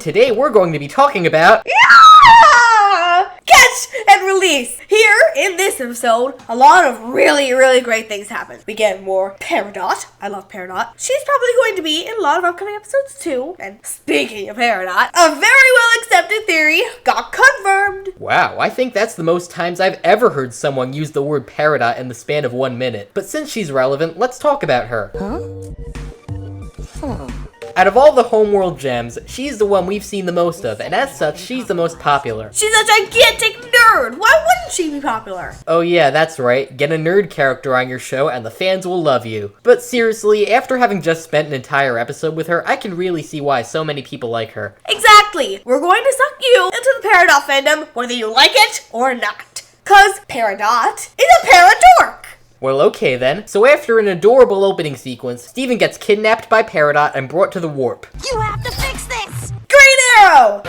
Today we're going to be talking about Catch and release! Here, in this episode, a lot of really great things happen. We get more Peridot. I love Peridot. She's probably going to be in a lot of upcoming episodes too. And speaking of Peridot, a very well accepted theory got confirmed. Wow, I think that's the most times I've ever heard someone use the word Peridot in the span of 1 minute. But since she's relevant, let's talk about her. Out of all the homeworld gems, she's the one we've seen the most of, and as such, she's the most popular. She's a gigantic nerd! Why wouldn't she be popular? Oh yeah, that's right. Get a nerd character on your show and the fans will love you. But seriously, after having just spent an entire episode with her, I can really see why so many people like her. Exactly! We're going to suck you into the Peridot fandom, whether you like it or not. Cause Peridot is a Paradork! Well, okay then. So after an adorable opening sequence, Steven gets kidnapped by Peridot and brought to the warp. You have to fix this! Green Arrow!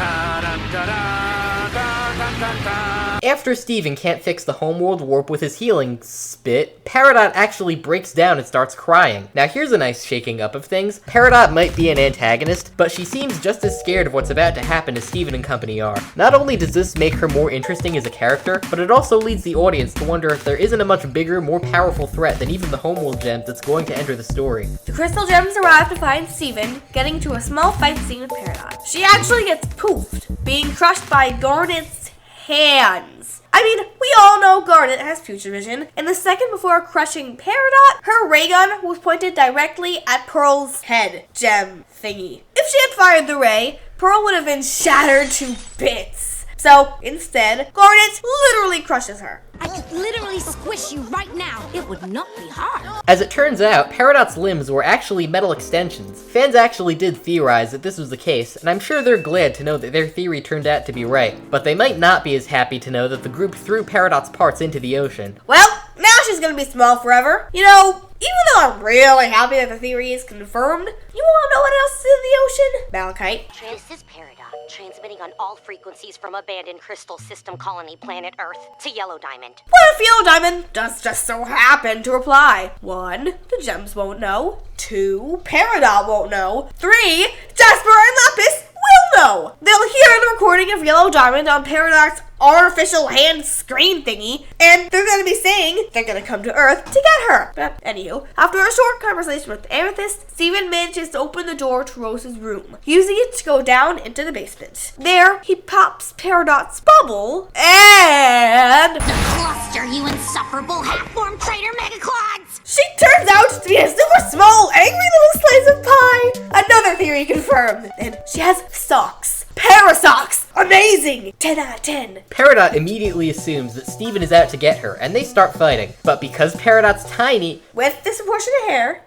After Steven can't fix the homeworld warp with his healing spit, Peridot actually breaks down and starts crying. Now here's a nice shaking up of things. Peridot might be an antagonist, but she seems just as scared of what's about to happen as Steven and company are. Not only does this make her more interesting as a character, but it also leads the audience to wonder if there isn't a much bigger, more powerful threat than even the homeworld gems that's going to enter the story. The crystal gems arrive to find Steven getting to a small fight scene with Peridot. She actually gets poofed, being crushed by Garnet's hands. I mean, we all know Garnet has future vision, and the second before crushing Peridot, her ray gun was pointed directly at Pearl's head gem thingy. If she had fired the ray, Pearl would have been shattered to bits. So, instead, Garnet literally crushes her. I could literally squish you right now. It would not be hard. As it turns out, Peridot's limbs were actually metal extensions. Fans actually did theorize that this was the case, and I'm sure they're glad to know that their theory turned out to be right. But they might not be as happy to know that the group threw Peridot's parts into the ocean. Well, now she's gonna be small forever. You know, even though I'm really happy that the theory is confirmed, you wanna know what else is in the ocean? Malachite. This is Peridot, transmitting on all frequencies from abandoned crystal system colony planet Earth to Yellow Diamond. What if Yellow Diamond does just so happen to reply? 1, the gems won't know. 2, Peridot won't know. 3, Jasper and Lapis will know. They'll hear the recording of Yellow Diamond on Peridot's artificial hand screen thingy, and they're gonna be saying they're gonna come to Earth to get her. But anywho, after a short conversation with Amethyst, Steven manages to open the door to Rose's room, using it to go down into the basement. There, he pops Peridot's bubble, and The cluster, you insufferable half-formed traitor megaclods! she turns out to be a super small, angry little slice of pie! Another theory confirmed. And she has socks. Parasocks! Amazing! 10 out of 10. Peridot immediately assumes that Steven is out to get her, and they start fighting. But because Peridot's tiny, With disproportionate hair.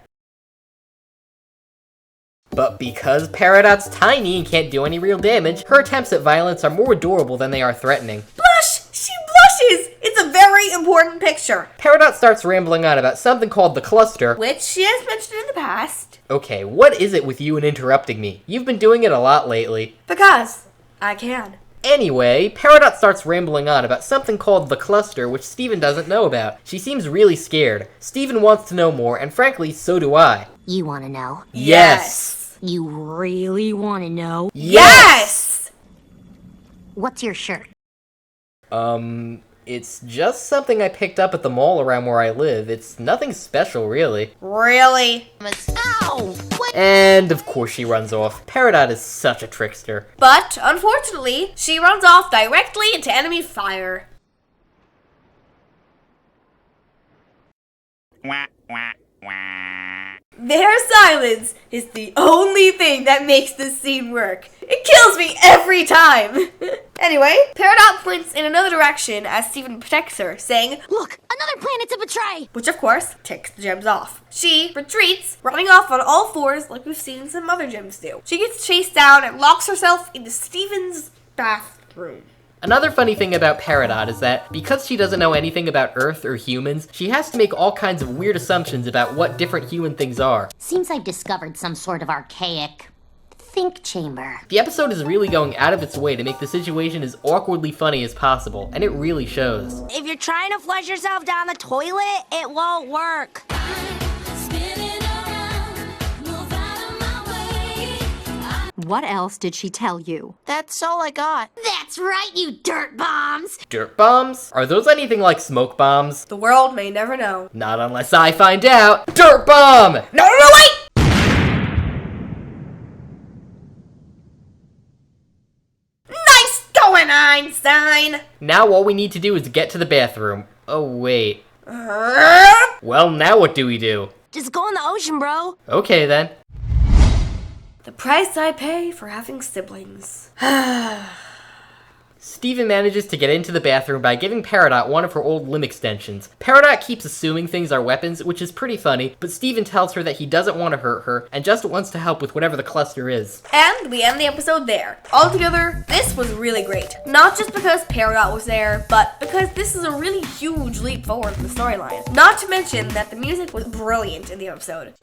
and can't do any real damage, her attempts at violence are more adorable than they are threatening. Blush! She blushes! It's a very important picture. Peridot starts rambling on about something called the cluster. Which she has mentioned in the past. Okay, what is it with you and interrupting me? You've been doing it a lot lately. Because I can. Anyway, Peridot starts rambling on about something called the cluster, which Steven doesn't know about. She seems really scared. Steven wants to know more, and frankly, so do I. You wanna know? Yes! You really wanna know? Yes! What's your shirt? It's just something I picked up at the mall around where I live. It's nothing special, really. Really? Ow! What? And of course she runs off. Peridot is such a trickster. But, unfortunately, she runs off directly into enemy fire. Their silence is the only thing that makes this scene work. It kills me every time. Anyway, Peridot points in another direction as Steven protects her, saying, Look, another planet to betray! which of course takes the gems off. She retreats, running off on all fours like we've seen some other gems do. She gets chased down and locks herself into Steven's bathroom. Another funny thing about Peridot is that because she doesn't know anything about Earth or humans, she has to make all kinds of weird assumptions about what different human things are. Seems I've discovered some sort of archaic think chamber. The episode is really going out of its way to make the situation as awkwardly funny as possible, and it really shows. If you're trying to flush yourself down the toilet, it won't work. What else did she tell you? That's all I got. That's right, you dirt bombs! Dirt bombs? Are those anything like smoke bombs? The world may never know. Not unless I find out. Dirt bomb! No, wait! Nice going, Einstein! Now all we need to do is get to the bathroom. Oh, wait. Uh, Well, now what do we do? Just go in the ocean, bro. Okay, then. The price I pay for having siblings. Steven manages to get into the bathroom by giving Peridot one of her old limb extensions. Peridot keeps assuming things are weapons, which is pretty funny, but Steven tells her that he doesn't want to hurt her, and just wants to help with whatever the cluster is. And we end the episode there. Altogether, this was really great. Not just because Peridot was there, but because this is a really huge leap forward in the storyline. Not to mention that the music was brilliant in the episode.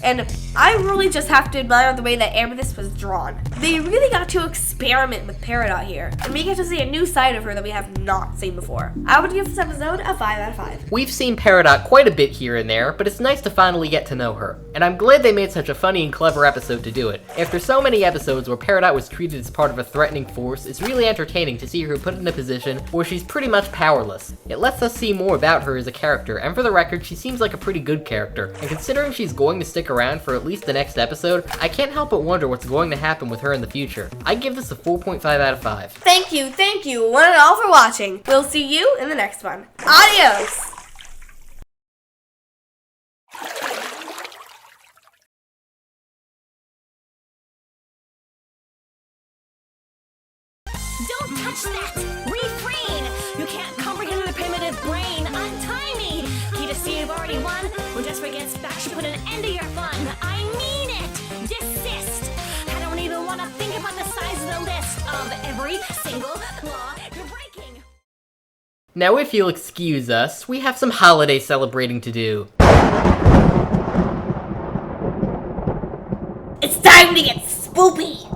And I really just have to admire the way that Amethyst was drawn. They really got to experiment with Peridot here, and we get to see a new side of her that we have not seen before. I would give this episode a 5 out of 5. We've seen Peridot quite a bit here and there, but it's nice to finally get to know her. And I'm glad they made such a funny and clever episode to do it. After so many episodes where Peridot was treated as part of a threatening force, it's really entertaining to see her put in a position where she's pretty much powerless. It lets us see more about her as a character, and for the record, she seems like a pretty good character. And considering she's going to stick around for at least the next episode, I can't help but wonder what's going to happen with her in the future. I give this a 4.5 out of 5. Thank you, one and all for watching. We'll see you in the next one. Adios! Don't touch that! Refrain! You can't comprehend the primitive brain. Untie me! Key to see you've already won. When Desperate gets back, she'll put an end to your fun. I mean it! Desist! I don't even want to think about the size of the list of every single law you're breaking. Now if you'll excuse us, we have some holiday celebrating to do. It's time to get spoopy!